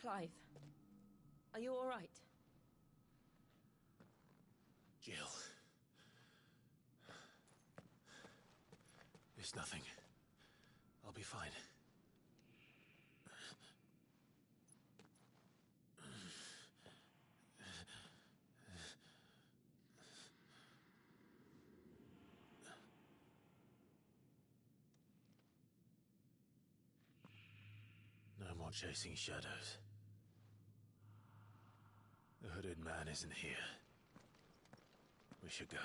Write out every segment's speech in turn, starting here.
Clive, are you all right? Jill. It's nothing. I'll be fine. No more chasing shadows. The hooded man isn't here. We should go.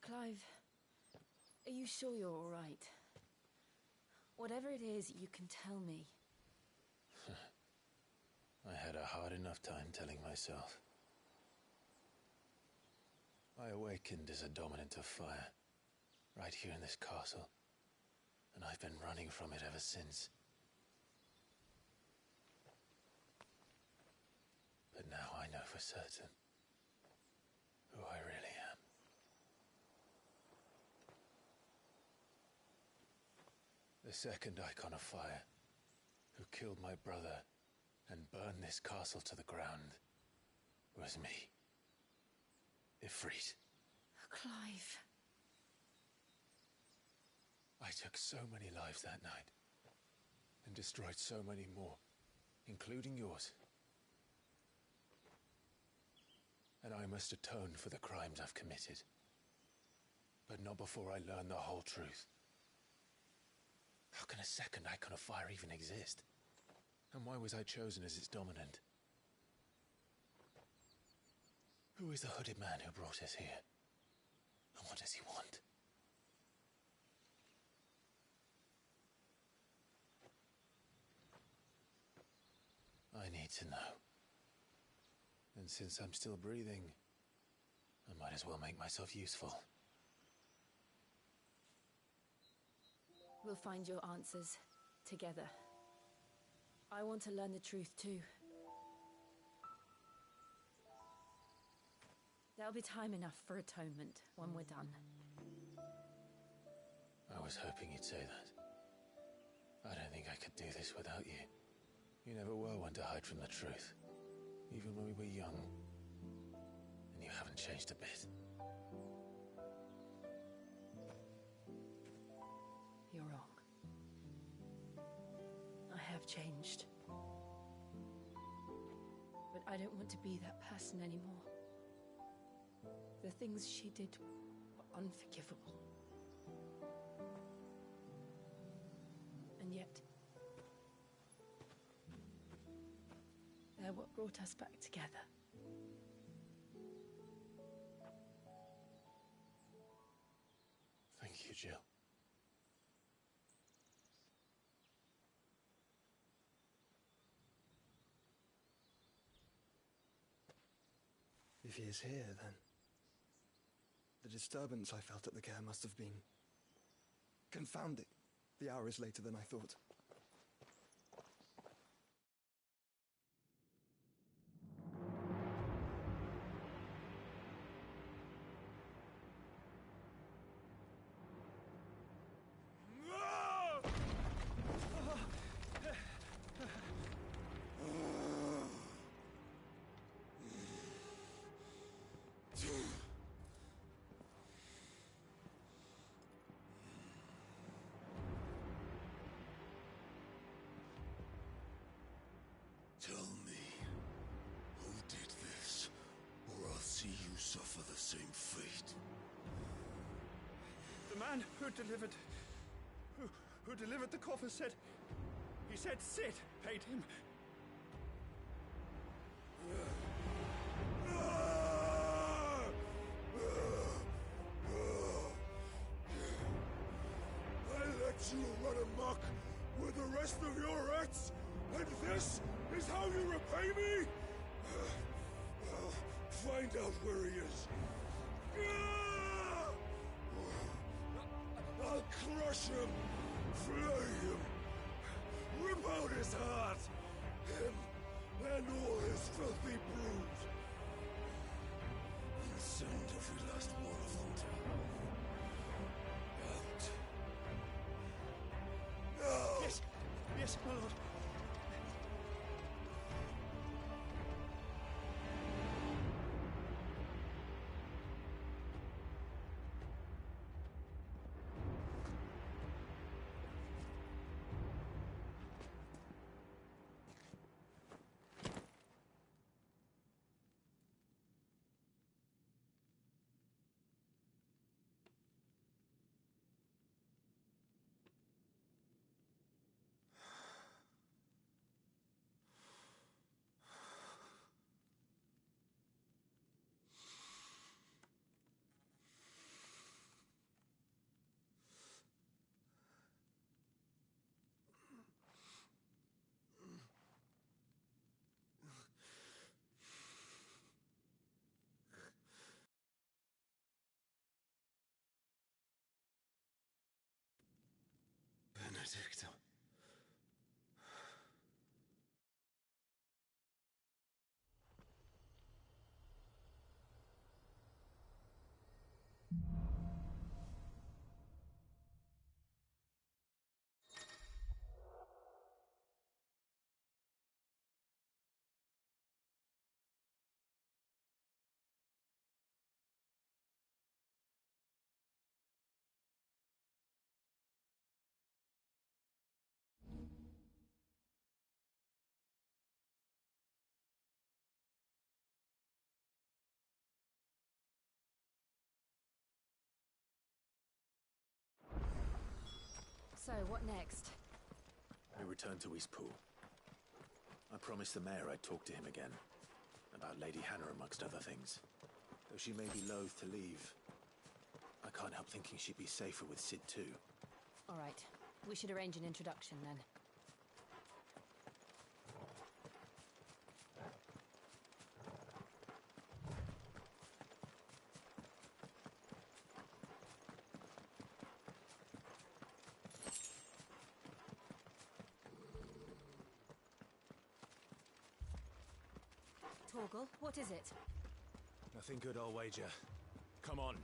Clive, are you sure you're all right? Whatever it is, you can tell me. I had a hard enough time telling myself. I awakened as a dominant of fire, right here in this castle, and I've been running from it ever since. But now I know for certain who I really am. The second Icon of Fire, who killed my brother and burned this castle to the ground, was me. Ifrit. Clive. I took so many lives that night, and destroyed so many more, including yours. And I must atone for the crimes I've committed. But not before I learn the whole truth. How can a second Icon of Fire even exist? And why was I chosen as its dominant? Who is the hooded man who brought us here? And what does he want? I need to know. And since I'm still breathing, I might as well make myself useful. We'll find your answers together. I want to learn the truth too. There'll be time enough for atonement when we're done. I was hoping you'd say that. I don't think I could do this without you. You never were one to hide from the truth, even when we were young. And you haven't changed a bit. You're wrong. I have changed. But I don't want to be that person anymore. The things she did were unforgivable. And yet, they're what brought us back together. Thank you, Jill. If he is here, then the disturbance I felt at the care must have been confounding. The hour is later than I thought. Tell me, who did this, or I'll see you suffer the same fate. The man who delivered the coffer said... He said Sid paid him. you run amok with the rest of your rats? And this is how you repay me? Well, find out where he is. I'll crush him, flay him, rip out his heart, him and all his filthy brood, and send every last one of them to hell. Out. No! Yes, my lord. Benedicta. So, what next? We return to Eastpool. I promised the mayor I'd talk to him again. About Lady Hannah, amongst other things. Though she may be loath to leave, I can't help thinking she'd be safer with Cid too. All right. We should arrange an introduction then. Torgal, what is it? Nothing good, I'll wager. Come on.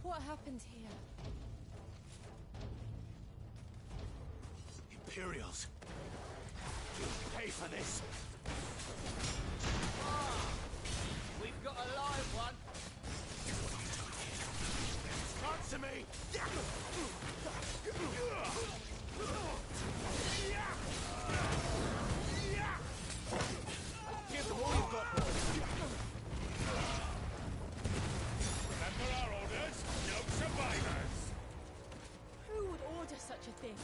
What happened here? Imperials! You'll pay for this! We've got a live one. Answer me! Give them all you've got, boys! Remember our orders? No survivors! Who would order such a thing?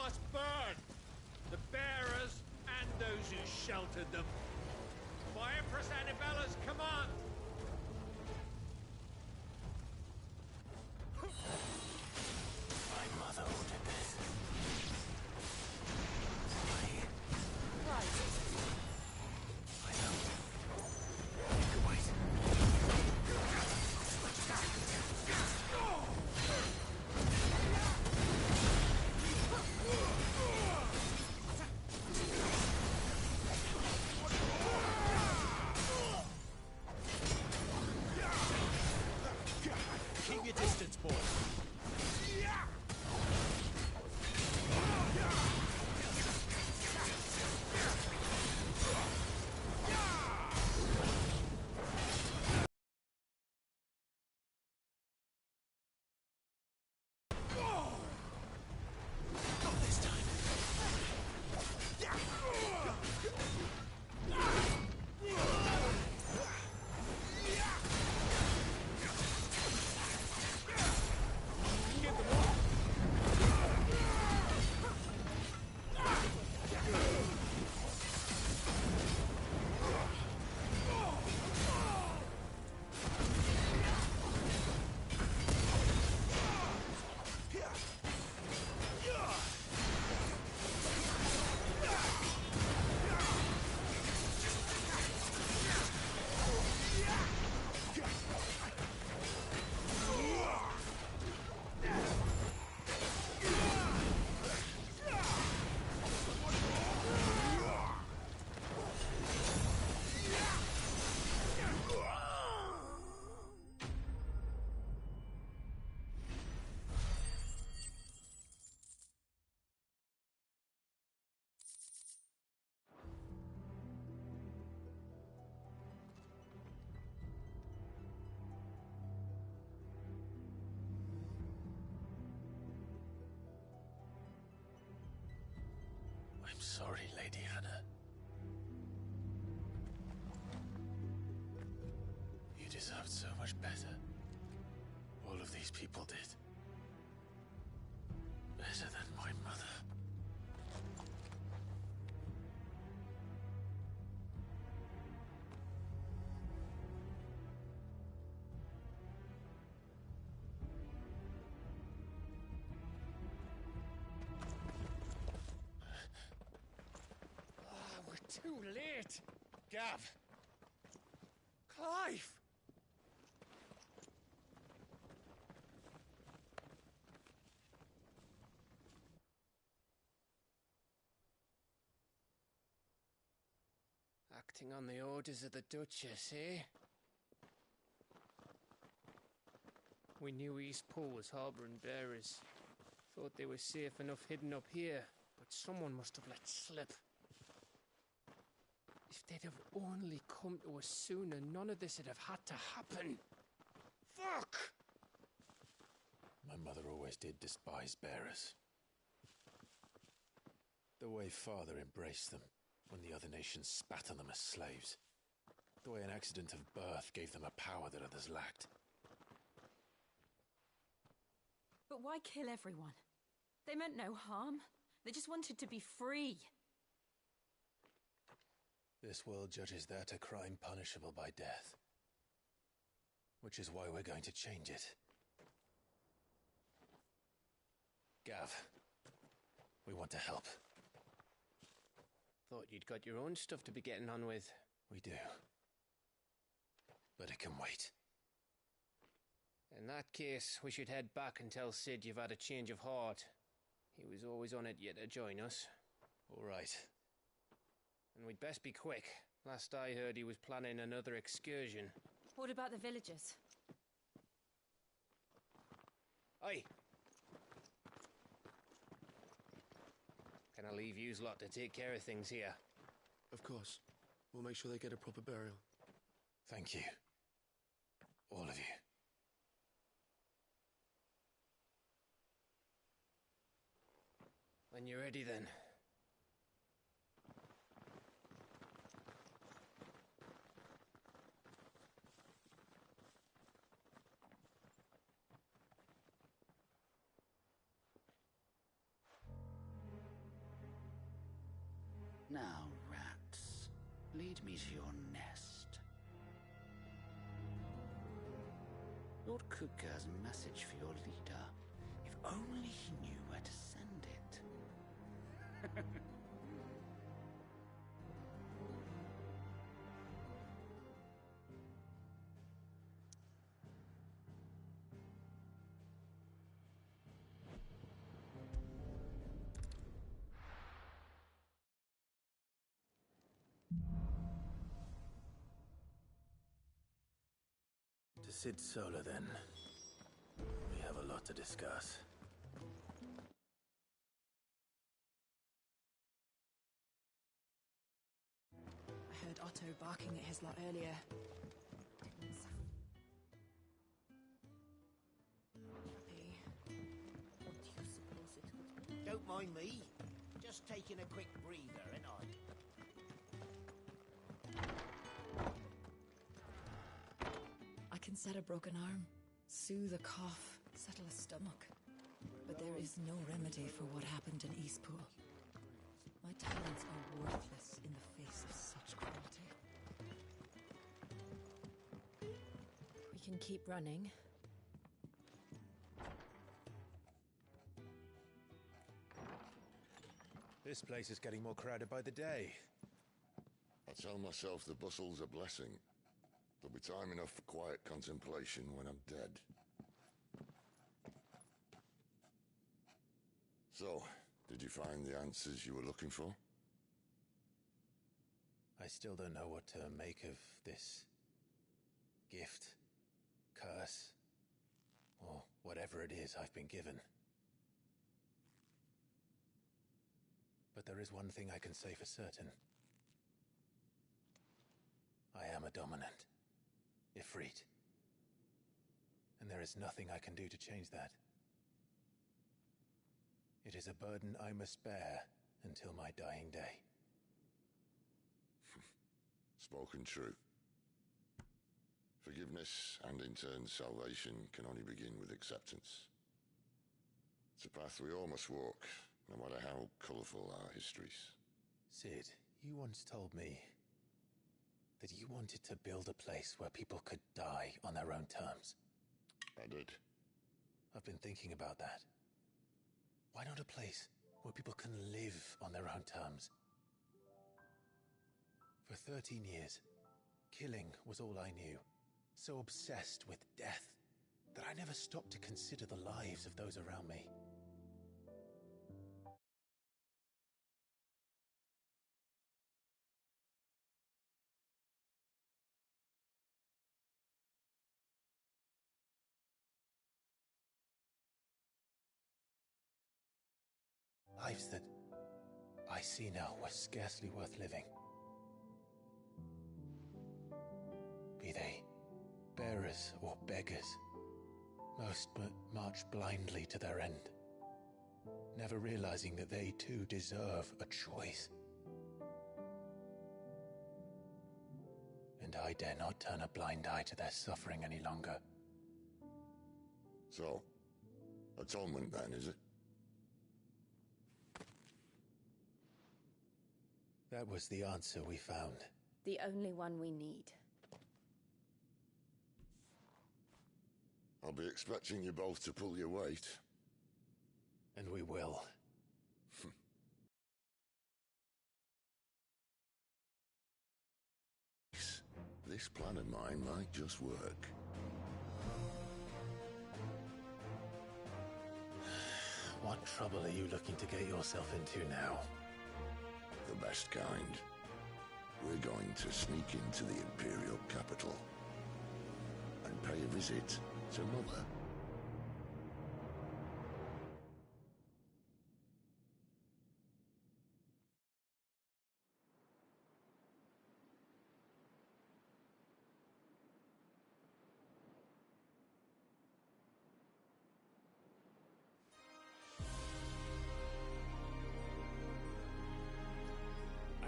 must burn. The bearers and those who sheltered them. By Empress Annibella's command. My mother ordered this. Right. I know. You can wait. Keep your distance, boy. Not this time. I'm sorry, Lady Hannah. You deserved so much better. All of these people did. Better than my mother. We're too late. Gav. Clive. Acting on the orders of the Duchess, eh? We knew Eastpool was harbouring bearers. Thought they were safe enough hidden up here, but someone must have let slip. If they'd have only come to us sooner, none of this would have had to happen. Fuck! My mother always did despise bearers. The way Father embraced them when the other nations spat on them as slaves. The way an accident of birth gave them a power that others lacked. But why kill everyone? They meant no harm. They just wanted to be free. This world judges that a crime punishable by death. Which is why we're going to change it. Gav, we want to help. Thought you'd got your own stuff to be getting on with. We do. But it can wait. In that case, we should head back and tell Sid you've had a change of heart. He was always on it yet to join us. All right. And we'd best be quick. Last I heard, he was planning another excursion. What about the villagers? Aye. Can I leave yous lot to take care of things here? Of course. We'll make sure they get a proper burial. Thank you. All of you. When you're ready, then. Now, rats, lead me to your nest. Lord Kupka has a message for your leader. If only he knew where to send it. To Sid Solar, then. We have a lot to discuss. I heard Otto barking at his lot earlier. Happy. What do you suppose it would be? Don't mind me. Just taking a quick breather, ain't I? I can set a broken arm, soothe a cough, settle a stomach. But there is no remedy for what happened in Eastpool. My talents are worthless in the face of such cruelty. We can keep running. This place is getting more crowded by the day. I tell myself the bustle's a blessing. There'll be time enough for quiet contemplation when I'm dead. So, did you find the answers you were looking for? I still don't know what to make of this gift, curse, or whatever it is I've been given. But there is one thing I can say for certain. I am a dominant, Ifrit. And there is nothing I can do to change that. It is a burden I must bear until my dying day. Spoken true. Forgiveness and in turn salvation can only begin with acceptance. It's a path we all must walk, no matter how colourful our histories. Sid, you once told me that you wanted to build a place where people could die on their own terms. I did. I've been thinking about that. Why not a place where people can live on their own terms? For 13 years, killing was all I knew. So obsessed with death that I never stopped to consider the lives of those around me. Lives that I see now were scarcely worth living. Be they bearers or beggars, most march blindly to their end, never realizing that they too deserve a choice. And I dare not turn a blind eye to their suffering any longer. So, atonement then, is it? That was the answer we found. The only one we need. I'll be expecting you both to pull your weight. And we will. This plan of mine might just work. What trouble are you looking to get yourself into now? The best kind. We're going to sneak into the Imperial capital and pay a visit to Mother.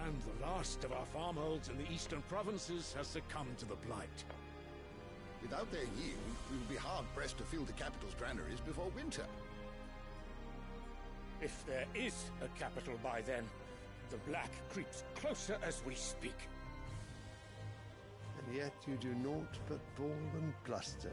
And the last of our farmholds in the eastern provinces has succumbed to the blight. Without their yield, we will be hard-pressed to fill the capital's granaries before winter. If there is a capital by then, The black creeps closer as we speak. And yet you do naught but bawl and bluster.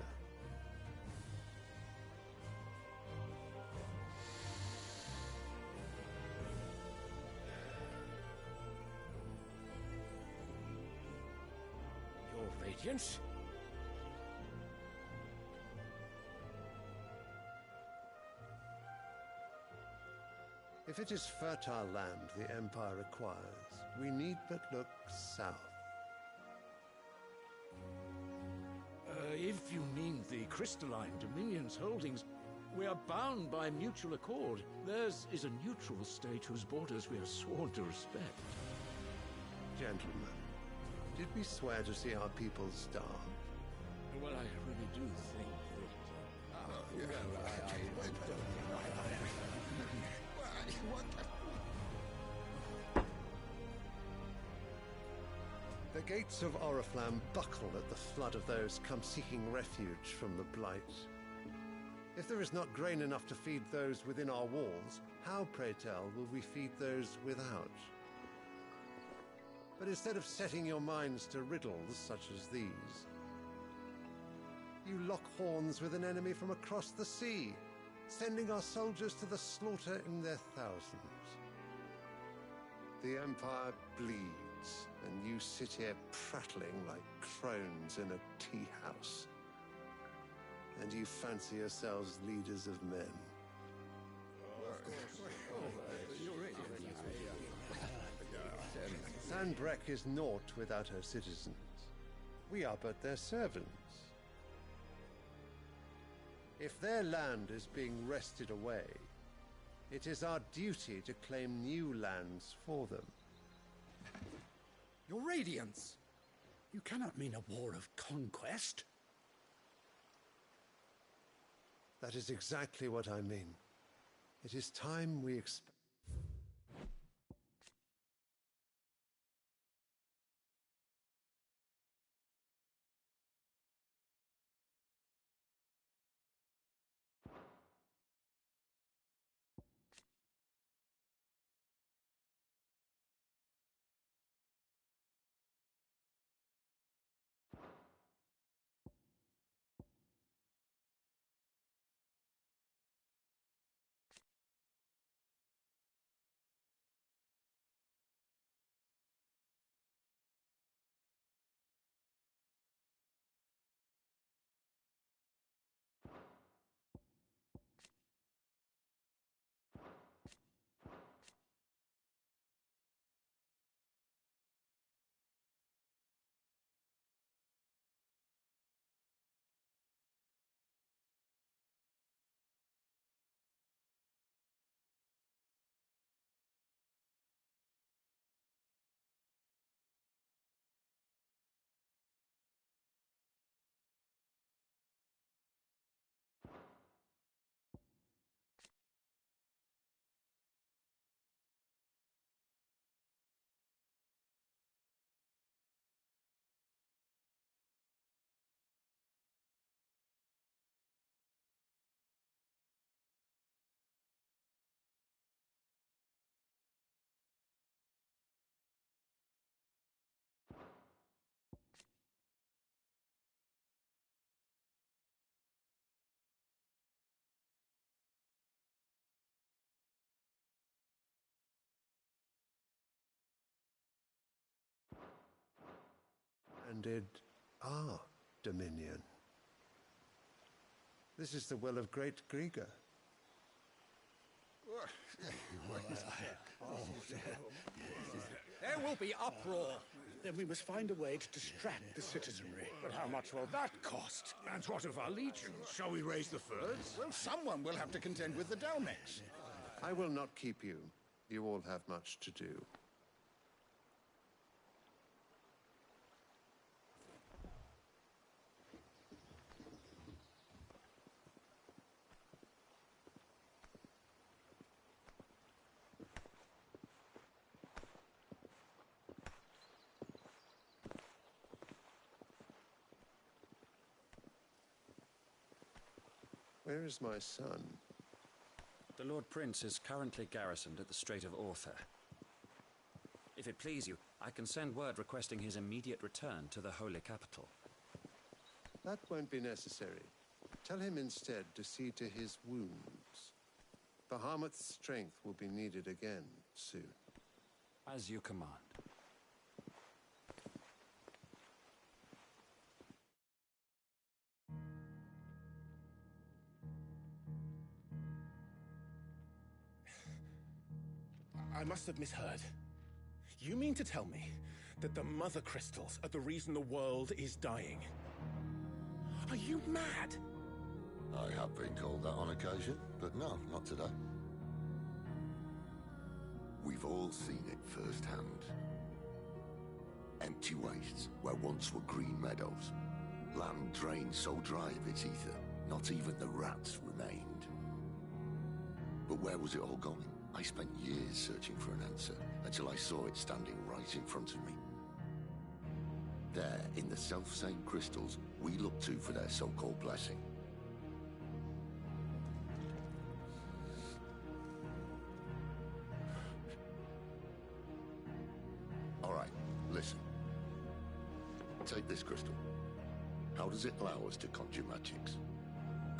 Your Radiance? If it is fertile land the Empire requires, we need but look south. If you mean the Crystalline Dominion's holdings, we are bound by mutual accord. Theirs is a neutral state whose borders we are sworn to respect. Gentlemen, did we swear to see our people starve? Well, I really do think The gates of Oriflamme buckle at the flood of those come seeking refuge from the Blight. If there is not grain enough to feed those within our walls, how, pray tell, will we feed those without? But instead of setting your minds to riddles such as these, you lock horns with an enemy from across the sea, sending our soldiers to the slaughter in their thousands. The Empire bleeds, and you sit here prattling like crones in a tea house. And you fancy yourselves leaders of men. Sanbreque is naught without her citizens. We are but their servants. If their land is being wrested away, it is our duty to claim new lands for them. Your Radiance! You cannot mean a war of conquest. That is exactly what I mean. It is time we expanded our dominion. This is the will of great Grieger. There will be uproar. Then we must find a way to distract the citizenry. But how much will that cost? And what of our legions? Shall we raise the furs? Well, someone will have to contend with the Dalnecs. I will not keep you. You all have much to do. Where is my son? The Lord Prince is currently garrisoned at the Strait of Orther. If it please you, I can send word requesting his immediate return to the Holy Capital. That won't be necessary. Tell him instead to see to his wounds. Bahamut's strength will be needed again soon. As you command. I must have misheard. You mean to tell me that the Mother Crystals are the reason the world is dying? Are you mad? I have been called that on occasion, but no, not today. We've all seen it firsthand. Empty wastes where once were green meadows. Land drained so dry of its ether, not even the rats remained. But where was it all going? I spent years searching for an answer, until I saw it standing right in front of me. There, in the self-same crystals we look to for their so-called blessing. Alright, listen. Take this crystal. How does it allow us to conjure magics?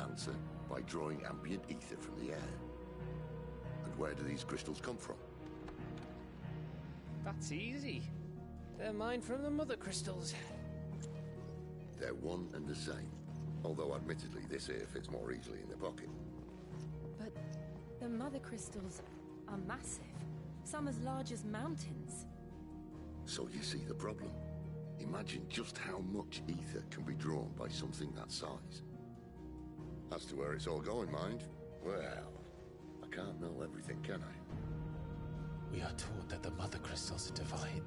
Answer, by drawing ambient ether from the air. And where do these crystals come from? That's easy. They're mined from the Mother Crystals. They're one and the same. Although admittedly this here fits more easily in the pocket. But the Mother Crystals are massive. Some as large as mountains. So you see the problem. Imagine just how much ether can be drawn by something that size. As to where it's all going, mind? Well, I can't know everything, can I? We are taught that the Mother Crystals are divine.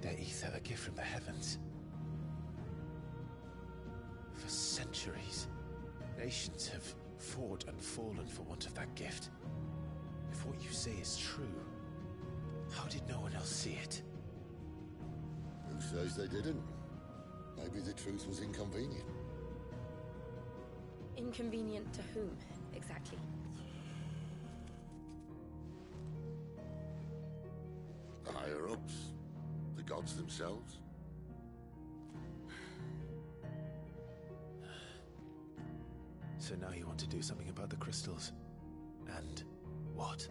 Their ether a gift from the heavens. For centuries, nations have fought and fallen for want of that gift. If what you say is true, how did no one else see it? Who says they didn't? Maybe the truth was inconvenient. Inconvenient to whom, exactly? The higher-ups? The gods themselves? So now you want to do something about the crystals? And what?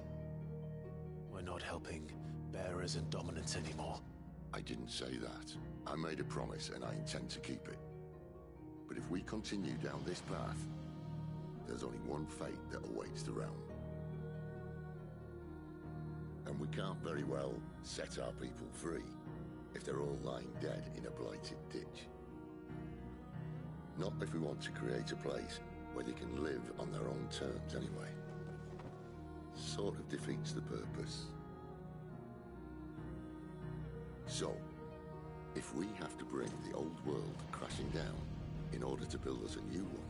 We're not helping bearers and dominants anymore. I didn't say that. I made a promise and I intend to keep it. But if we continue down this path, there's only one fate that awaits the realm. And we can't very well set our people free if they're all lying dead in a blighted ditch. Not if we want to create a place where they can live on their own terms anyway. Sort of defeats the purpose. So, if we have to bring the old world crashing down in order to build us a new one,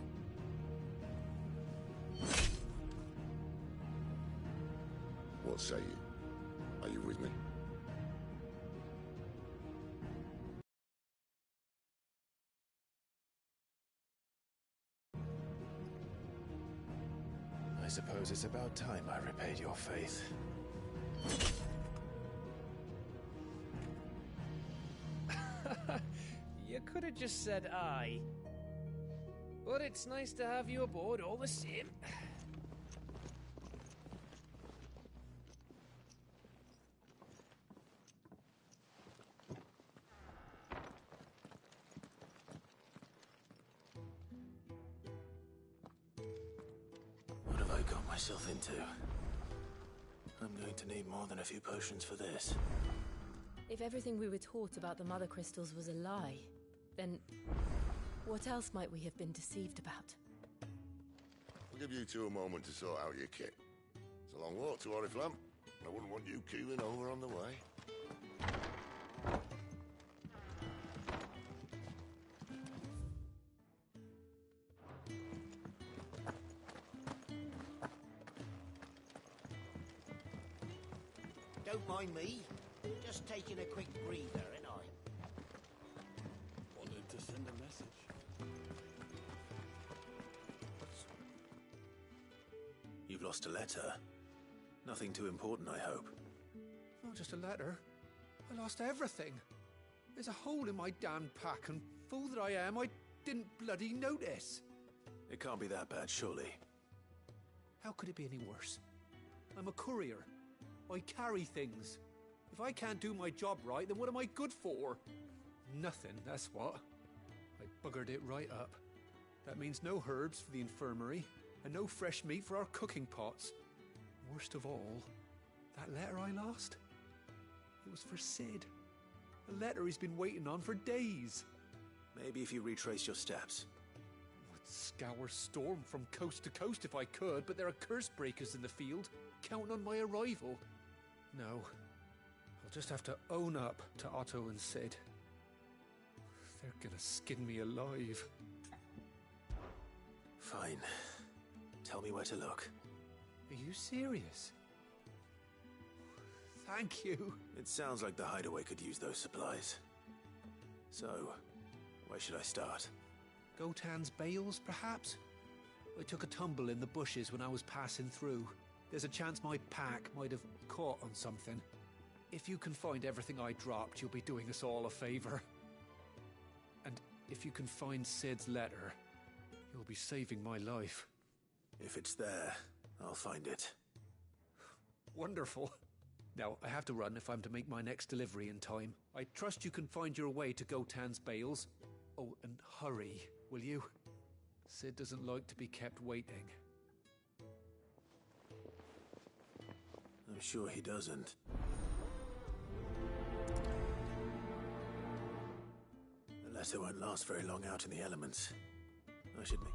what say you? Are you with me? I suppose it's about time I repaid your faith. You could have just said aye. But it's nice to have you aboard all the same. What have I got myself into? I'm going to need more than a few potions for this. If everything we were taught about the Mother Crystals was a lie, then what else might we have been deceived about? I'll give you two a moment to sort out your kit. It's a long walk to Oriflamme. I wouldn't want you keeling over on the way. Don't mind me. Just taking a quick breather, ain't I? Wanted to send a message. You've lost a letter. Nothing too important, I hope. Oh, just a letter. I lost everything. There's a hole in my damn pack, and fool that I am, I didn't bloody notice. It can't be that bad, surely. How could it be any worse? I'm a courier. I carry things. If I can't do my job right, then what am I good for? Nothing, that's what. I buggered it right up. That means no herbs for the infirmary, and no fresh meat for our cooking pots. Worst of all, that letter I lost? It was for Sid. A letter he's been waiting on for days. Maybe if you retrace your steps. I'd scour Storm from coast to coast if I could, but there are curse breakers in the field, counting on my arrival. No, I'll just have to own up to Otto and Sid. They're gonna skin me alive. Fine. Tell me where to look. Are you serious? Thank you. It sounds like the hideaway could use those supplies. So, where should I start? Gotan's bales, perhaps? I took a tumble in the bushes when I was passing through. There's a chance my pack might have caught on something. If you can find everything I dropped, you'll be doing us all a favor. And if you can find Sid's letter, you'll be saving my life. If it's there, I'll find it. Wonderful. Now, I have to run if I'm to make my next delivery in time. I trust you can find your way to Gotan's bales. Oh, and hurry, will you? Sid doesn't like to be kept waiting. I'm sure he doesn't. The letter won't last very long out in the elements. I should make...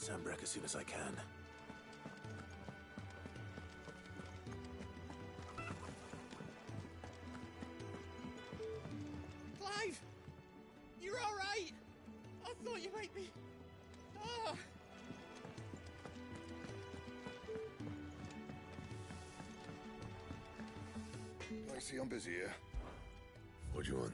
Sanbreque as soon as I can. Clive! You're all right! I thought you might be... Ah! Lacey, I'm busy here. What do you want?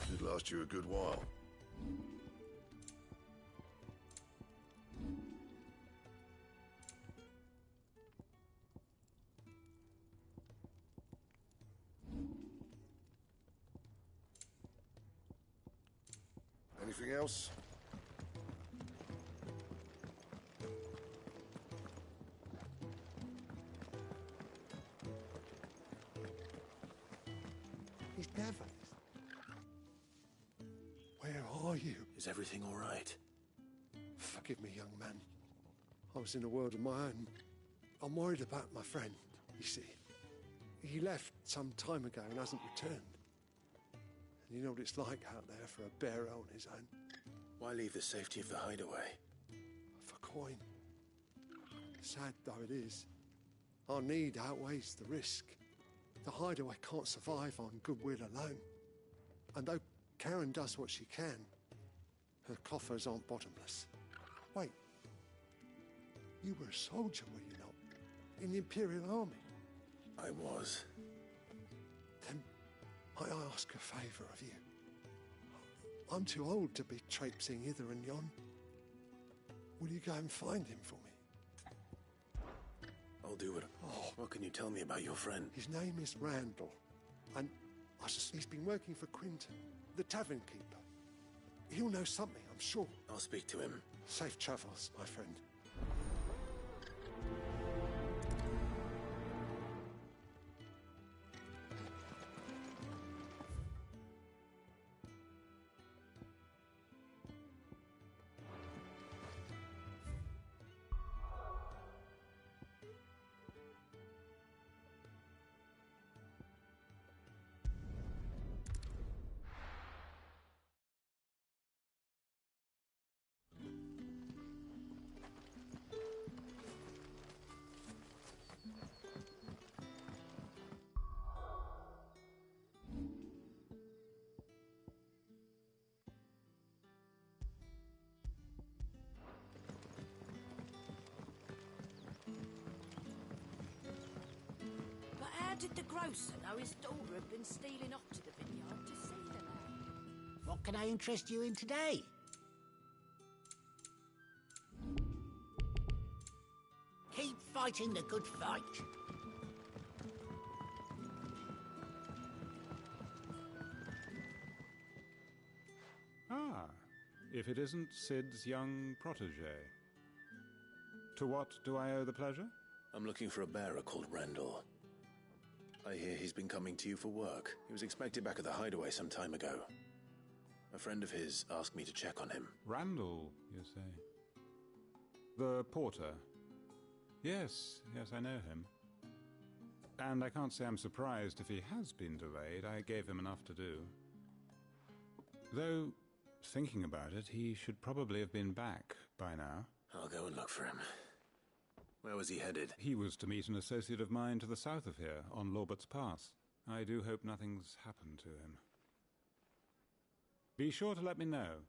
Should last you a good while. Anything else? He's never. Where are you? Is everything all right? Forgive me, young man. I was in a world of my own. I'm worried about my friend, you see. He left some time ago and hasn't returned. And you know what it's like out there for a bearer on his own. Why leave the safety of the hideaway? For coin. Sad though it is, our need outweighs the risk. The hideaway can't survive on goodwill alone. And though Karen does what she can, her coffers aren't bottomless. Wait, you were a soldier, were you not? In the Imperial Army? I was. Then might I ask a favour of you? I'm too old to be traipsing hither and yon. Will you go and find him for me? I'll do it. Oh, what can you tell me about your friend? His name is Randall, and he's been working for Quinton, the tavern keeper. He'll know something, I'm sure. I'll speak to him. Safe travels, my friend. How did the grocer know his daughter had been stealing off to the vineyard to see the lad? What can I interest you in today? Keep fighting the good fight. Ah, if it isn't Sid's young protege. To what do I owe the pleasure? I'm looking for a bearer called Randall. I hear he's been coming to you for work. He was expected back at the hideaway some time ago. A friend of his asked me to check on him. Randall, you say? The porter? Yes, I know him. And I can't say I'm surprised if he has been delayed. I gave him enough to do. Though, thinking about it, he should probably have been back by now. I'll go and look for him. Where was he headed? He was to meet an associate of mine to the south of here, on Lorbert's Pass. I do hope nothing's happened to him. Be sure to let me know.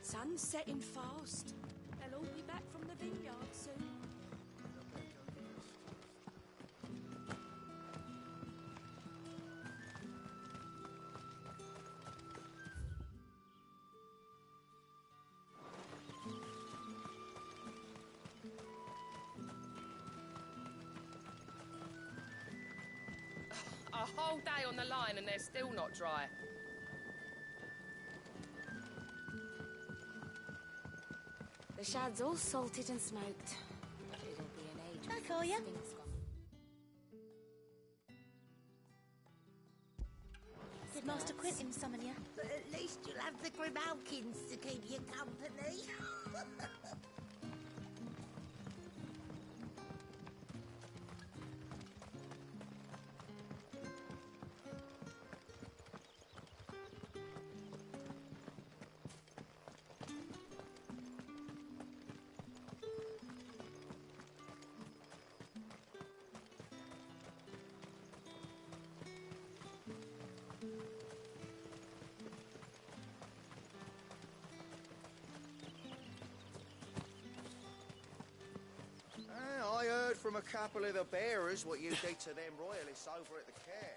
Sun's setting fast. They'll all be back from the vineyard soon. A whole day on the line and they're still not dry. The shad's all salted and smoked. But it'll be an age Hi, before Koya. things gone. Did Master Quentin summon you? But at least you'll have the Grimalkins to keep you company. I heard from a couple of the bearers what you did to them royalists over at the Care.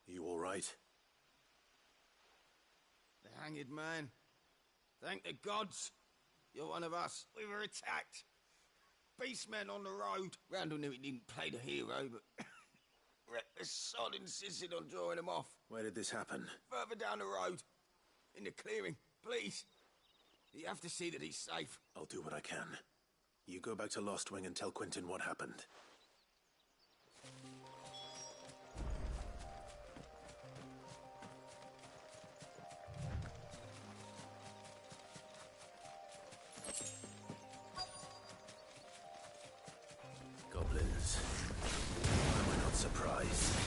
You all right? The hanged man. Thank the gods. You're one of us. We were attacked. Beastmen on the road. Randall knew he didn't play the hero, but reckless sod insisted on drawing him off. Where did this happen? Further down the road. In the clearing. Please. You have to see that he's safe. I'll do what I can. You go back to Lost Wing and tell Quentin what happened. rise.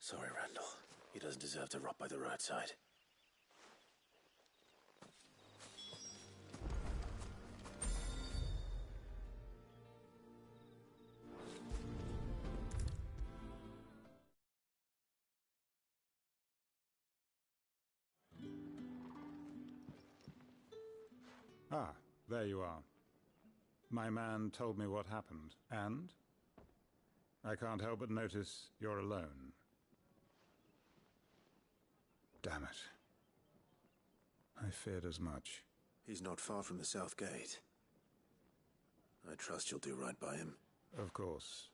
Sorry, Randall. He doesn't deserve to rot by the roadside. Ah, there you are. My man told me what happened, and I can't help but notice you're alone. Damn it. I feared as much. He's not far from the South Gate. I trust you'll do right by him. Of course.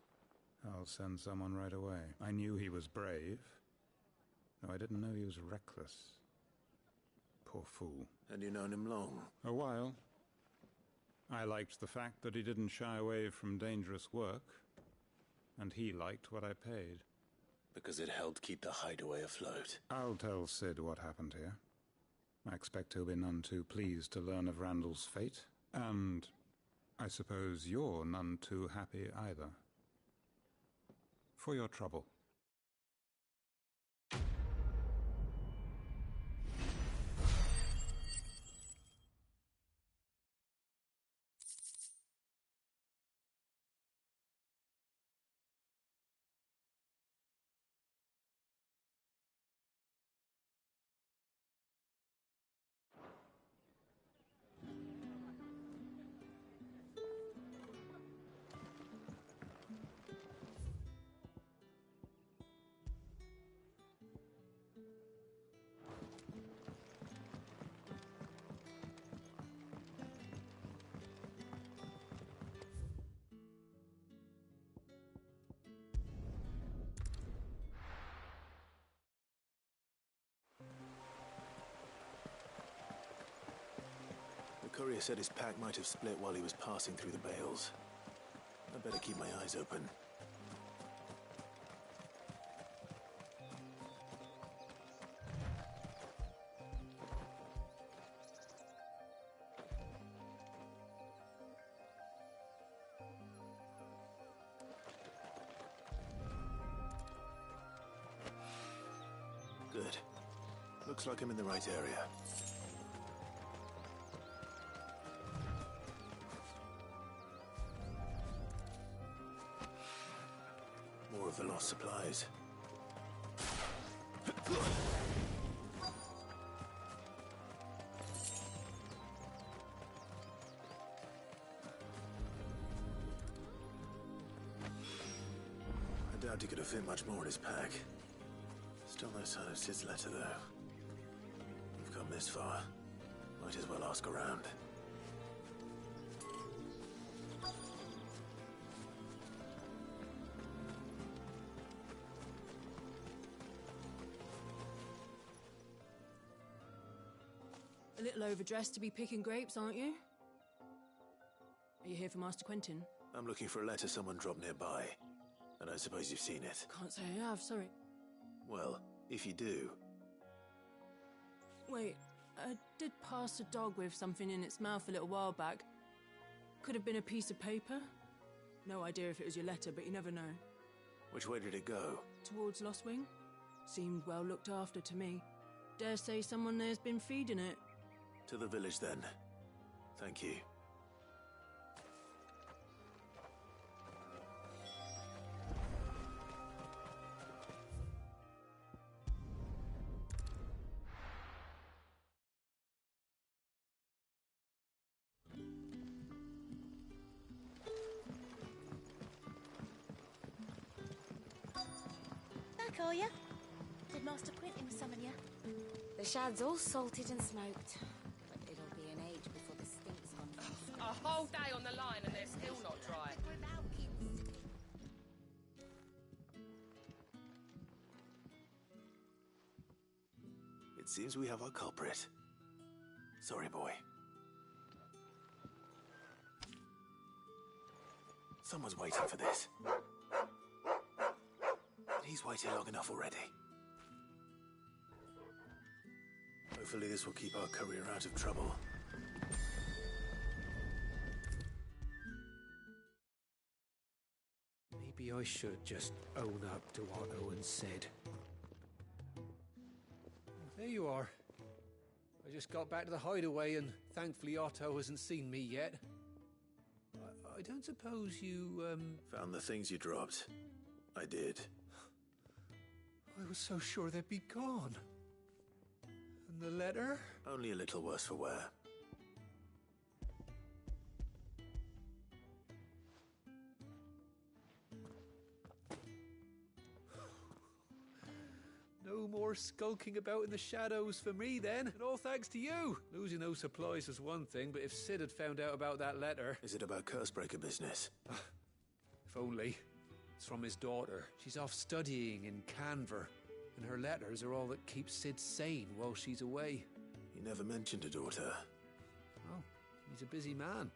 I'll send someone right away. I knew he was brave, though I didn't know he was reckless. Poor fool. And you known him long? A while. I liked the fact that he didn't shy away from dangerous work, and he liked what I paid. Because it helped keep the hideaway afloat. I'll tell Sid what happened here. I expect he'll be none too pleased to learn of Randall's fate, and I suppose you're none too happy either. For your trouble. The courier said his pack might have split while he was passing through the bales. I better keep my eyes open. Good. Looks like I'm in the right area. More of the lost supplies. I doubt he could have fit much more in his pack. Still no sign of Sid's letter, though. We've come this far. Might as well ask around. A little overdressed to be picking grapes, aren't you? Are you here for Master Quentin? I'm looking for a letter someone dropped nearby. And I suppose you've seen it. Can't say I have, sorry. Well, if you do... Wait, I did pass a dog with something in its mouth a little while back. Could have been a piece of paper. No idea if it was your letter, but you never know. Which way did it go? Towards Lostwing? Seemed well looked after to me. Dare say someone there's been feeding it. To the village, then. Thank you. Back, are ya? Did Master Quentin summon ya? The shad's all salted and smoked. But it'll be an age before the stinks on them. A whole day on the line and they're still not dry. It seems we have our culprit. Sorry, boy. Someone's waiting for this. He's waited long enough already. Hopefully this will keep our courier out of trouble. Maybe I should just own up to what Owen said. There you are. I just got back to the hideaway and thankfully Otto hasn't seen me yet. I don't suppose you, Found the things you dropped. I did. I was so sure they'd be gone. And the letter? Only a little worse for wear. No more skulking about in the shadows for me then, and all thanks to you. Losing those supplies was one thing, but if Sid had found out about that letter... Is it about Cursebreaker business? If only. It's from his daughter. She's off studying in Canver, and her letters are all that keeps Sid sane while she's away. He never mentioned a daughter. Oh, he's a busy man.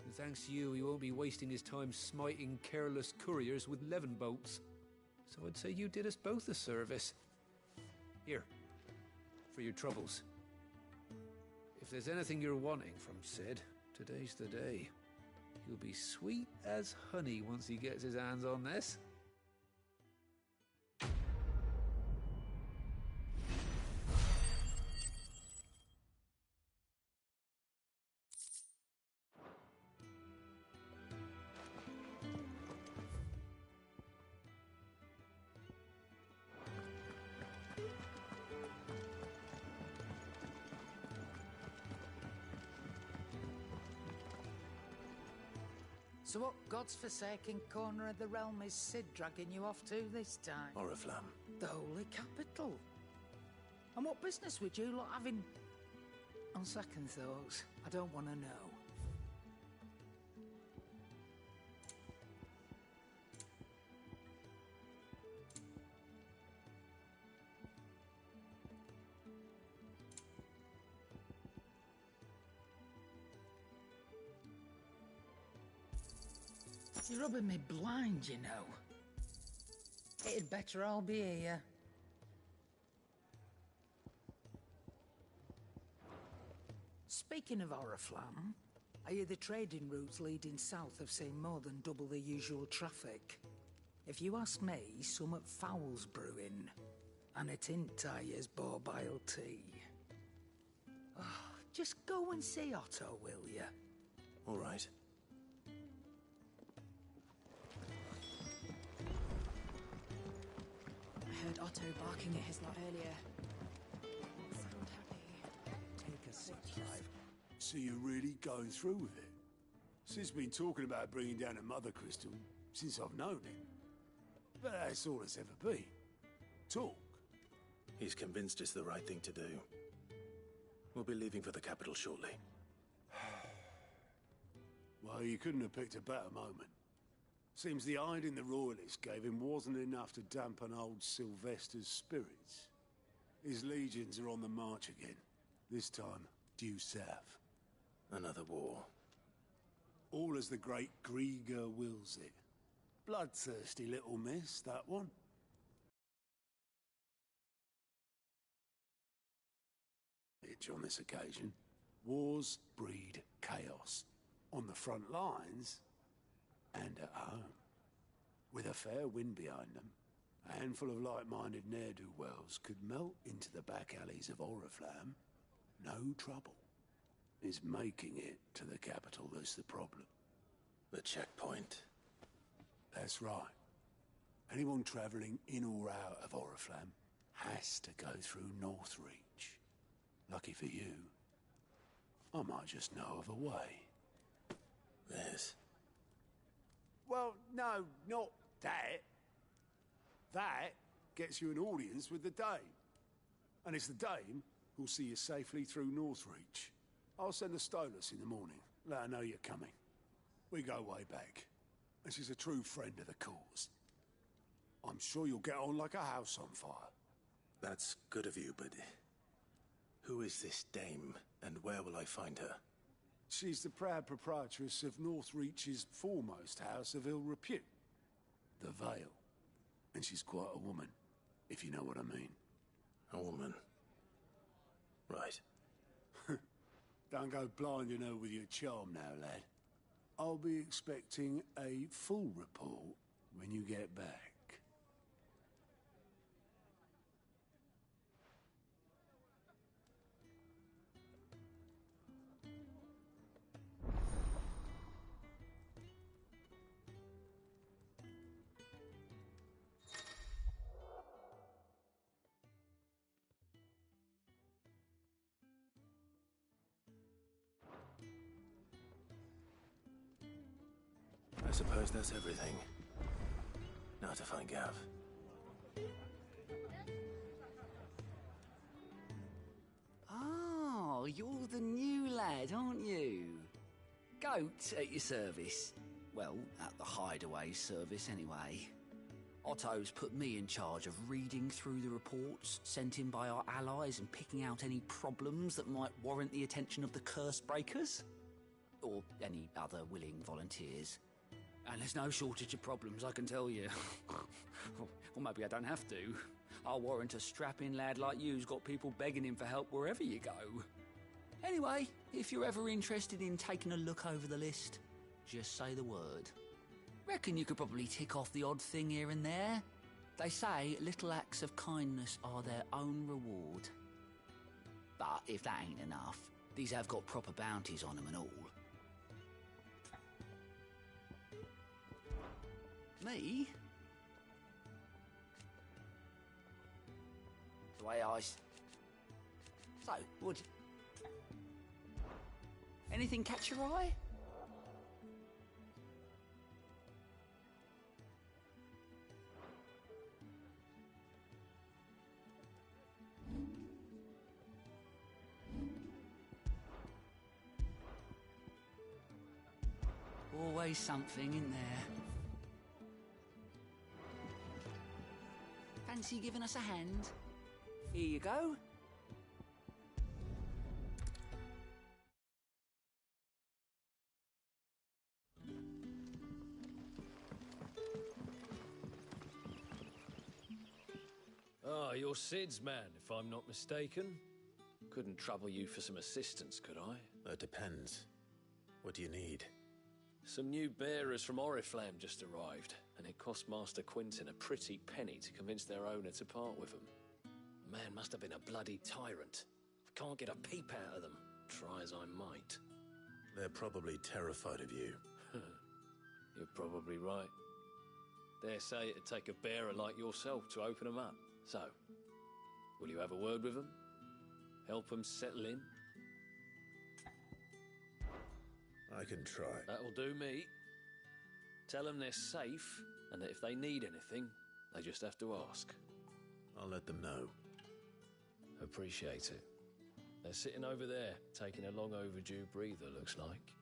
And thanks to you, he won't be wasting his time smiting careless couriers with levin bolts. So I'd say you did us both a service. Here, for your troubles. If there's anything you're wanting from Sid, today's the day. He'll be sweet as honey once he gets his hands on this. So what god's-forsaken corner of the realm is Sid dragging you off to this time? Oriflamme. The Holy Capital. And what business would you lot having... On second thoughts, I don't want to know. You're rubbing me blind, you know. It'd better I'll be here. Speaking of Oriflamme, I hear the trading routes leading south have seen more than double the usual traffic. If you ask me, summat foul's brewing. And it ain't Tyre's Borbile tea. Oh, just go and see Otto, will you? All right. I heard Otto barking at his lot earlier. Sound happy. Take a seat, Clive. So you're really going through with it? Sid's been talking about bringing down a Mother Crystal since I've known him. But that's all it's ever been. Talk. He's convinced it's the right thing to do. We'll be leaving for the capital shortly. Well, you couldn't have picked a better moment. Seems the hiding the Royalists gave him wasn't enough to dampen old Sylvester's spirits. His legions are on the march again. This time, due south. Another war. All as the great Grieger wills it. Bloodthirsty little miss, that one. On this occasion, wars breed chaos. On the front lines, and at home. With a fair wind behind them, a handful of like-minded ne'er-do-wells could melt into the back alleys of Oriflamme. No trouble. It's making it to the capital that's the problem. The checkpoint. That's right. Anyone travelling in or out of Oriflamme has to go through Northreach. Lucky for you, I might just know of a way. Yes. Well, no, not that. That gets you an audience with the Dame. And it's the Dame who'll see you safely through Northreach. I'll send a Stolas in the morning. Let her know you're coming. We go way back. And she's a true friend of the cause. I'm sure you'll get on like a house on fire. That's good of you, but who is this Dame, and where will I find her? She's the proud proprietress of Northreach's foremost house of ill repute, the Vale. And she's quite a woman, if you know what I mean. A woman. Right. Don't go blinding her with your charm now, lad. I'll be expecting a full report when you get back. I suppose that's everything. Now to find Gav. Oh, you're the new lad, aren't you? Goat at your service. Well, at the Hideaway service, anyway. Otto's put me in charge of reading through the reports sent in by our allies and picking out any problems that might warrant the attention of the Curse Breakers. Or any other willing volunteers. And there's no shortage of problems, I can tell you. Or maybe I don't have to. I'll warrant a strapping lad like you's got people begging him for help wherever you go. Anyway, if you're ever interested in taking a look over the list, just say the word. Reckon you could probably tick off the odd thing here and there. They say little acts of kindness are their own reward. But if that ain't enough, these have got proper bounties on them and all. Me? The way So, would... Anything catch your eye? Always something in there. Fancy giving us a hand? Here you go. Ah, you're Sid's man, if I'm not mistaken. Couldn't trouble you for some assistance, could I? That depends. What do you need? Some new bearers from Oriflamme just arrived, and it cost Master Quinton a pretty penny to convince their owner to part with them. The man must have been a bloody tyrant. I can't get a peep out of them, try as I might. They're probably terrified of you. You're probably right. Dare say it'd take a bearer like yourself to open them up. So, will you have a word with them? Help them settle in? I can try. That'll do me. Tell them they're safe, and that if they need anything, they just have to ask. I'll let them know. Appreciate it. They're sitting over there, taking a long overdue breather, looks like.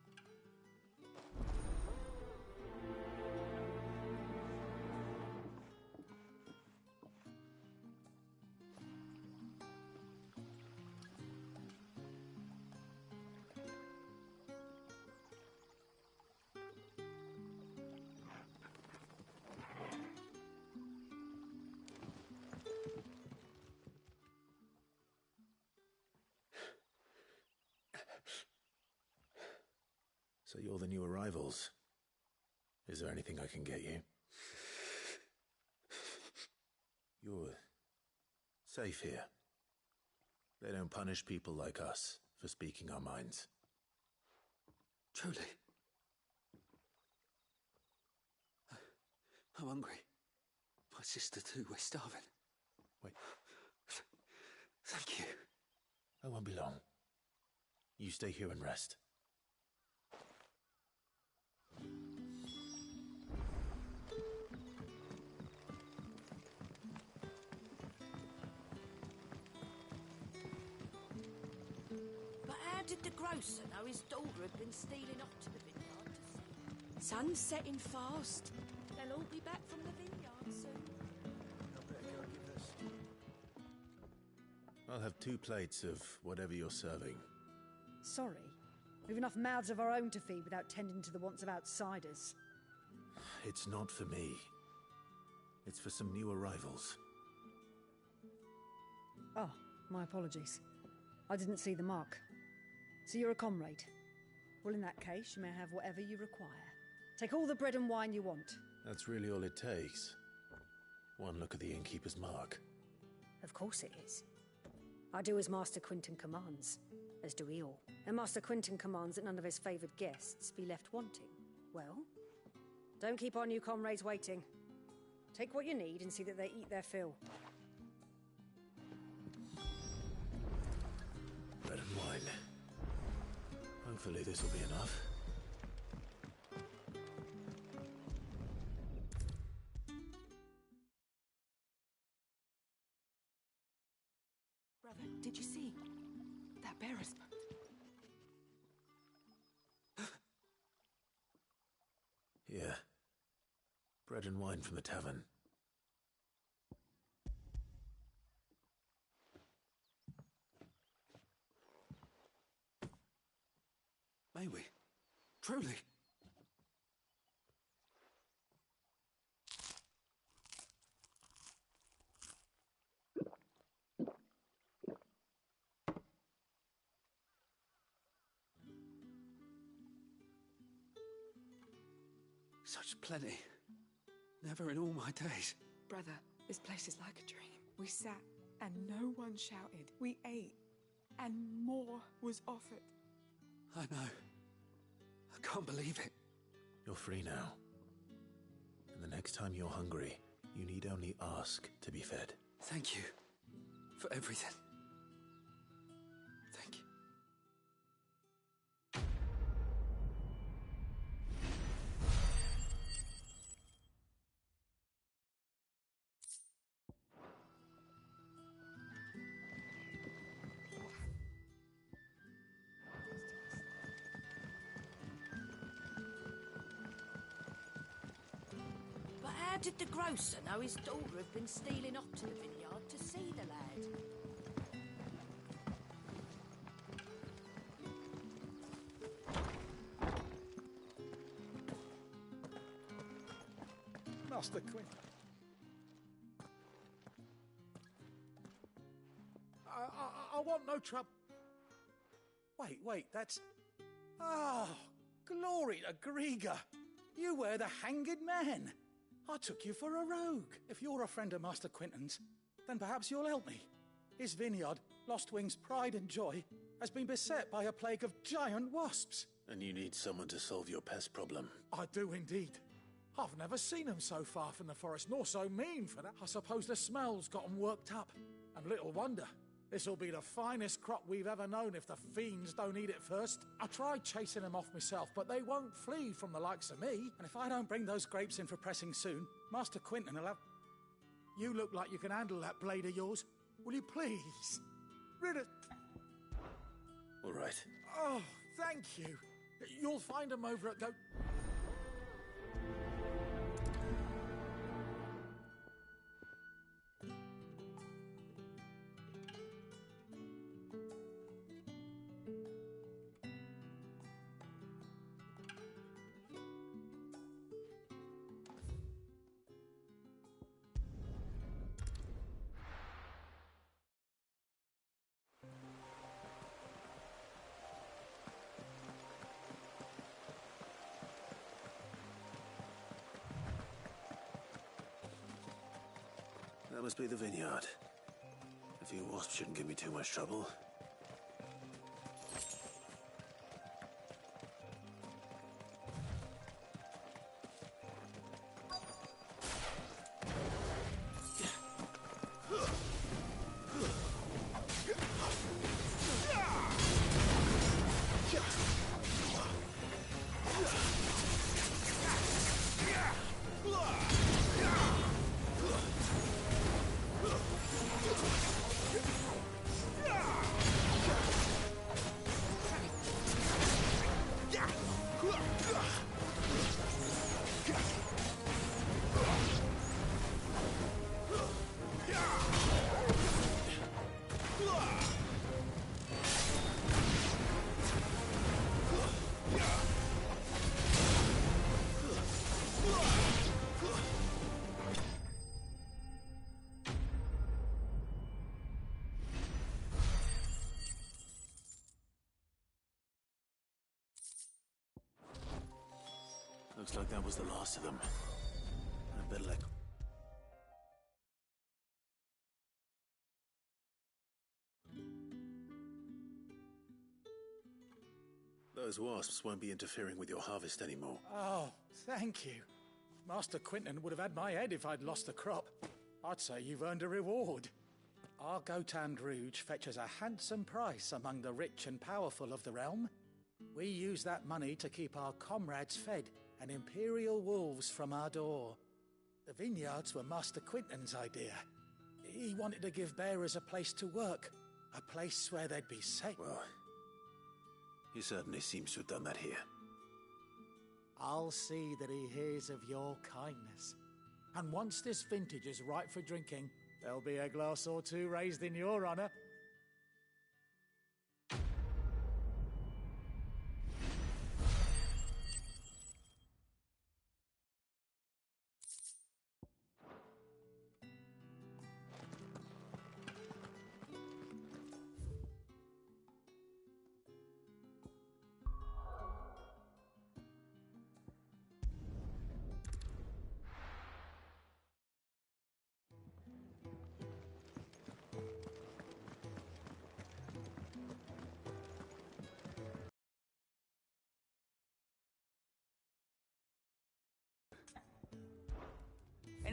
So you're the new arrivals. Is there anything I can get you? You're safe here. They don't punish people like us for speaking our minds. Truly. I'm hungry. My sister too, we're starving. Wait. Thank you. I won't be long. You stay here and rest. Did the grocer know his daughter had been stealing off to the vineyard to see? Sun's setting fast. They'll all be back from the vineyard soon. I better go and give this. I'll have 2 plates of whatever you're serving. Sorry. We've enough mouths of our own to feed without tending to the wants of outsiders. It's not for me. It's for some new arrivals. Oh, my apologies. I didn't see the mark. So you're a comrade? Well, in that case, you may have whatever you require. Take all the bread and wine you want. That's really all it takes. One look at the innkeeper's mark. Of course it is. I do as Master Quinton commands, as do we all. And Master Quinton commands that none of his favoured guests be left wanting. Well, don't keep our new comrades waiting. Take what you need and see that they eat their fill. Bread and wine. Hopefully this will be enough. Brother, did you see? That bearer spoke. Yeah. Bread and wine from the tavern. May we? Truly? Such plenty. Never in all my days. Brother, this place is like a dream. We sat and no one shouted. We ate and more was offered. I know. I can't believe it. You're free now. And the next time you're hungry, you need only ask to be fed. Thank you for everything. Thank you. But how did the grocer know his daughter had been stealing off to the vineyard to see the lad? Master Quinn. want no trouble. Wait, that's... Oh, glory to Grieger. You were the Hanged Man. I took you for a rogue. If you're a friend of Master Quinton's, then perhaps you'll help me. His vineyard, Lostwing's pride and joy, has been beset by a plague of giant wasps. And you need someone to solve your pest problem. I do indeed. I've never seen them so far from the forest, nor so mean for that. I suppose the smell's got them worked up. And little wonder. This'll be the finest crop we've ever known if the fiends don't eat it first. I tried chasing them off myself, but they won't flee from the likes of me. And if I don't bring those grapes in for pressing soon, Master Quinton will have... You look like you can handle that blade of yours. Will you please? Rid it. All right. Oh, thank you. You'll find them over at That must be the vineyard. A few wasps shouldn't give me too much trouble. Looks like that was the last of them. I better let... Those wasps won't be interfering with your harvest anymore. Oh, thank you. Master Quinton would have had my head if I'd lost the crop. I'd say you've earned a reward. Our Gotand Rouge fetches a handsome price among the rich and powerful of the realm. We use that money to keep our comrades fed and Imperial wolves from our door. The vineyards were Master Quinton's idea. He wanted to give bearers a place to work, a place where they'd be safe. Well, he certainly seems to have done that here. I'll see that he hears of your kindness. And once this vintage is ripe for drinking, there'll be a glass or two raised in your honor.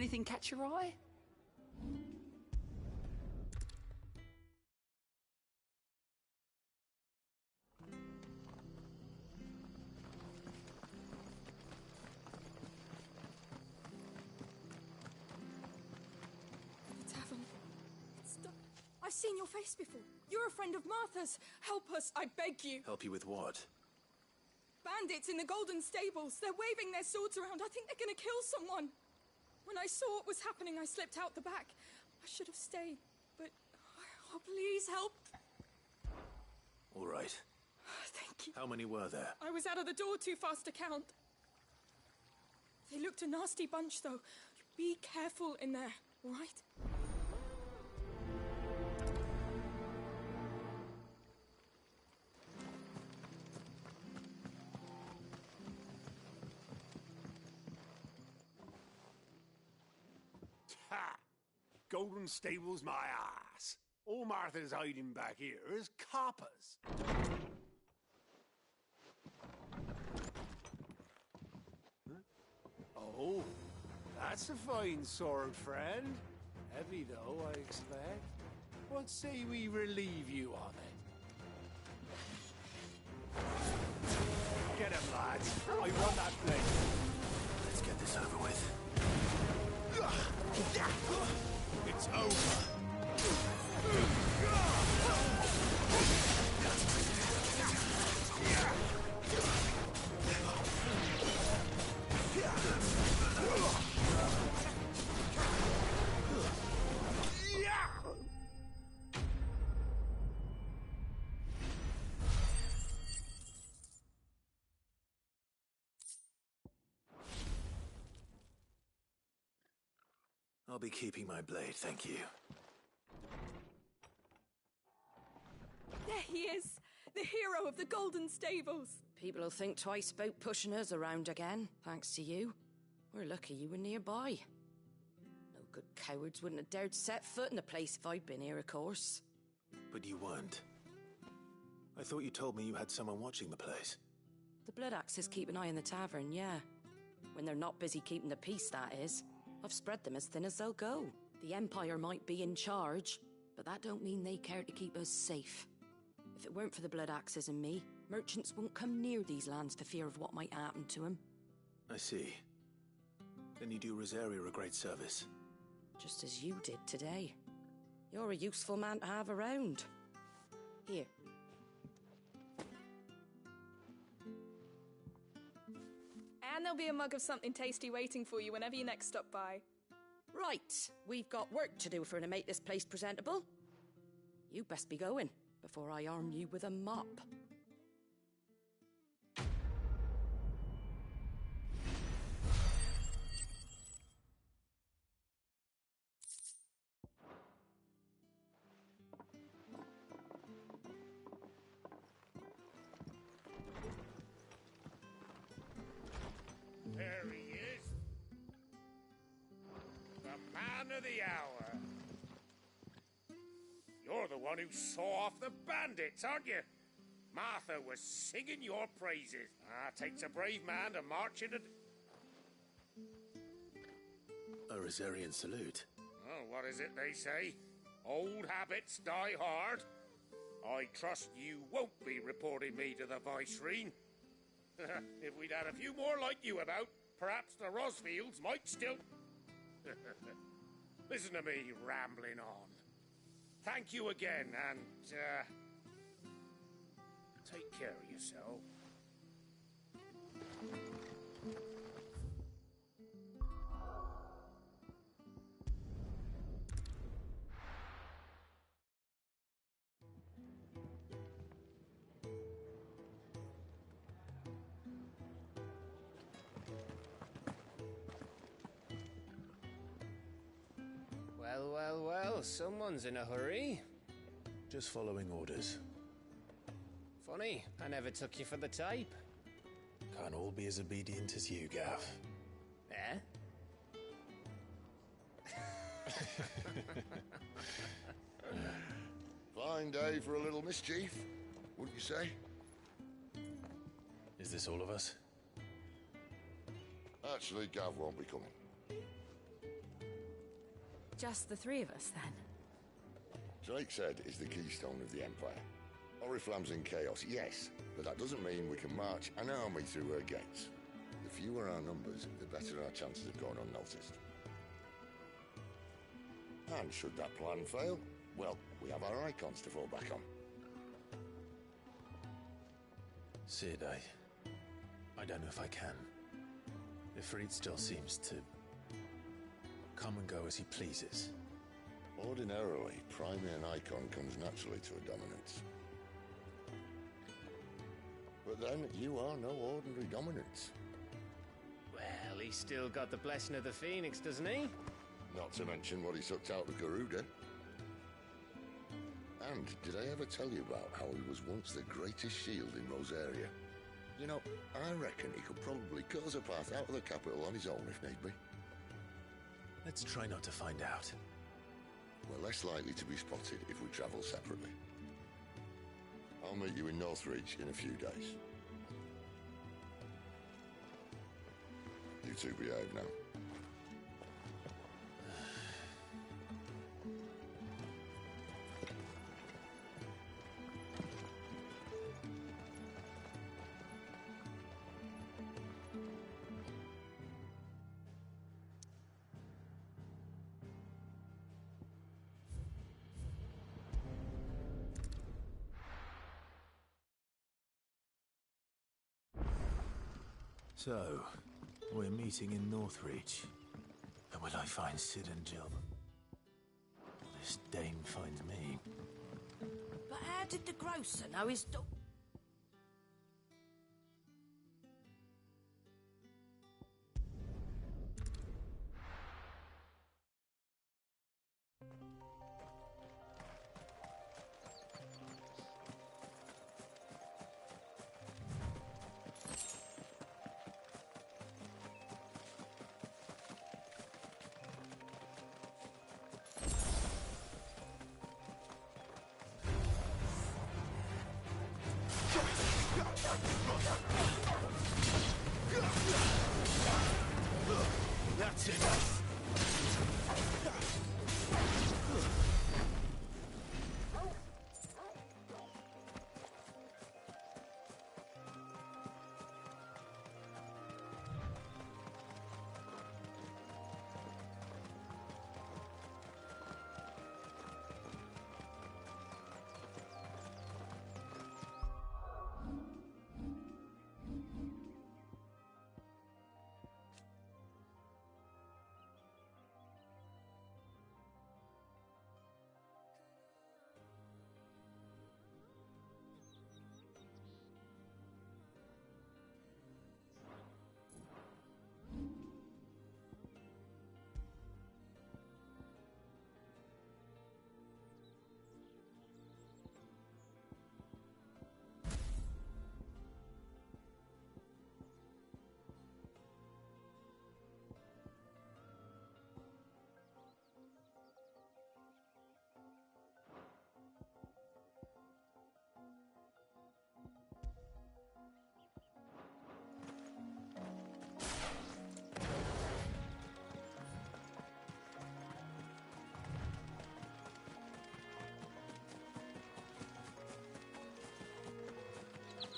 Anything catch your eye? The tavern. It's done. I've seen your face before. You're a friend of Martha's. Help us, I beg you. Help you with what? Bandits in the Golden Stables. They're waving their swords around. I think they're gonna kill someone. When I saw what was happening, I slipped out the back. I should have stayed, but... Oh, please help. All right. Thank you. How many were there? I was out of the door too fast to count. They looked a nasty bunch, though. Be careful in there, all right? Golden Stable's my ass. All Martha's hiding back here is coppers. Huh? Oh, that's a fine sword, friend. Heavy, though, I expect. What say we relieve you on it? Get him, lads. I want that blade. Let's get this over with. It's over. I'll be keeping my blade, thank you. There he is! The hero of the Golden Stables! People will think twice about pushing us around again, thanks to you. We're lucky you were nearby. No good cowards wouldn't have dared set foot in the place if I'd been here, of course. But you weren't. I thought you told me you had someone watching the place. The Blood Axes keep an eye on the tavern, yeah. When they're not busy keeping the peace, that is. I've spread them as thin as they'll go. The Empire might be in charge, but that don't mean they care to keep us safe. If it weren't for the Blood Axes and me, merchants won't come near these lands for fear of what might happen to them. I see. Then you do Rosaria a great service. Just as you did today. You're a useful man to have around. Here. And there'll be a mug of something tasty waiting for you whenever you next stop by. Right, we've got work to do for to make this place presentable. You best be going, before I arm you with a mop. There he is. The man of the hour. You're the one who saw off the bandits, aren't you? Martha was singing your praises. Takes a brave man to march into... A Rosarian salute. Oh, what is it they say? Old habits die hard. I trust you won't be reporting me to the Viceroy. If we'd had a few more like you about, perhaps the Rosfields might still... Listen to me rambling on. Thank you again, and, take care of yourself. Well, well, well, someone's in a hurry. Just following orders. Funny, I never took you for the type. Can't all be as obedient as you, Gav. Eh? Fine day for a little mischief, wouldn't you say? Is this all of us? Actually, Gav won't be coming. Just the three of us, then? Drakeshead is the keystone of the Empire. Oriflamme's in chaos, yes, but that doesn't mean we can march an army through her gates. The fewer our numbers, the better our chances of going unnoticed. And should that plan fail, well, we have our icons to fall back on. Sid, I don't know if I can. Ifrit still seems to come and go as he pleases. Ordinarily, priming an icon comes naturally to a dominance. But then, you are no ordinary dominance. Well, he's still got the blessing of the Phoenix, doesn't he? Not to mention what he sucked out of Garuda. And did I ever tell you about how he was once the greatest shield in Rosaria? You know, I reckon he could probably cut us a path out of the capital on his own if need be. Let's try not to find out. we're less likely to be spotted if we travel separately. I'll meet you in Northreach in a few days. You two behave now. So, we're meeting in Northreach. And will I find Sid and Jill? Will this dame find me? But how did the grocer know his dog? That's enough!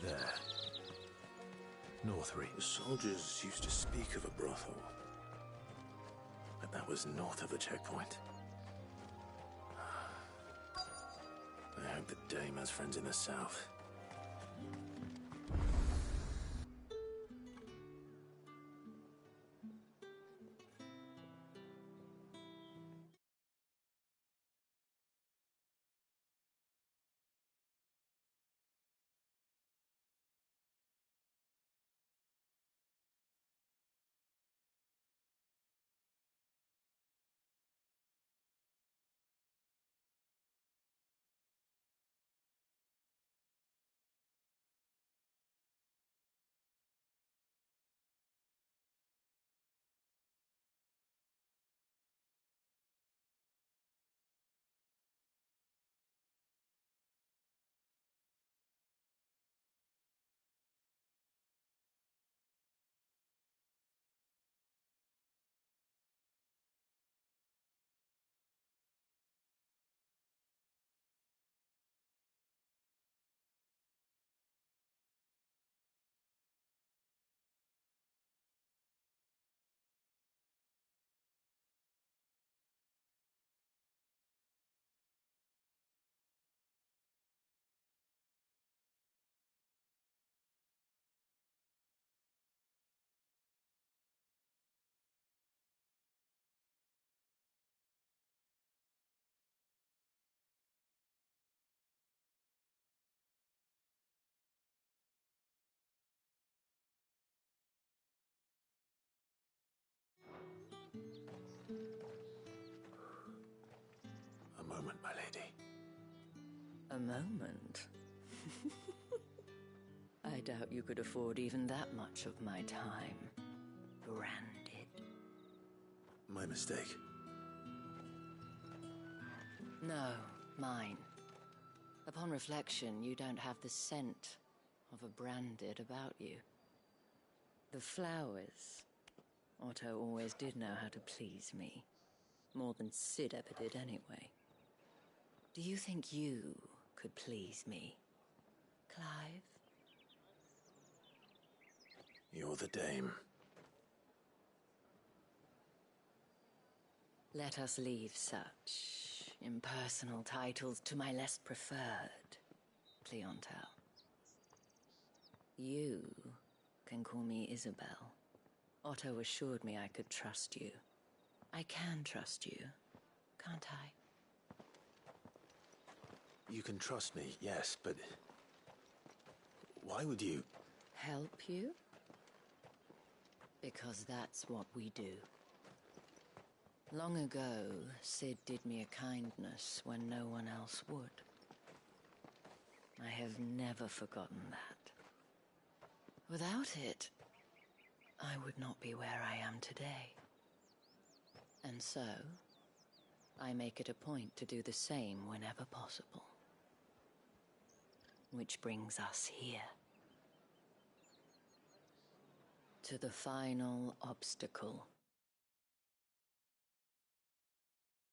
There. Northreach. The soldiers used to speak of a brothel. But that was north of the checkpoint. I hope the dame has friends in the south. A moment, my lady. A moment? I doubt you could afford even that much of my time. Branded. My mistake. No, mine. Upon reflection, you don't have the scent of a branded about you. The flowers. Otto always did know how to please me. More than Sid ever did anyway. Do you think you could please me, Clive? You're the dame. Let us leave such impersonal titles to my less preferred clientele. You can call me Isabel. Otto assured me I could trust you. I can trust you, can't I? You can trust me, yes, but... why would you... Help you? Because that's what we do. Long ago, Sid did me a kindness when no one else would. I have never forgotten that. Without it, I would not be where I am today. And so, I make it a point to do the same whenever possible. Which brings us here. To the final obstacle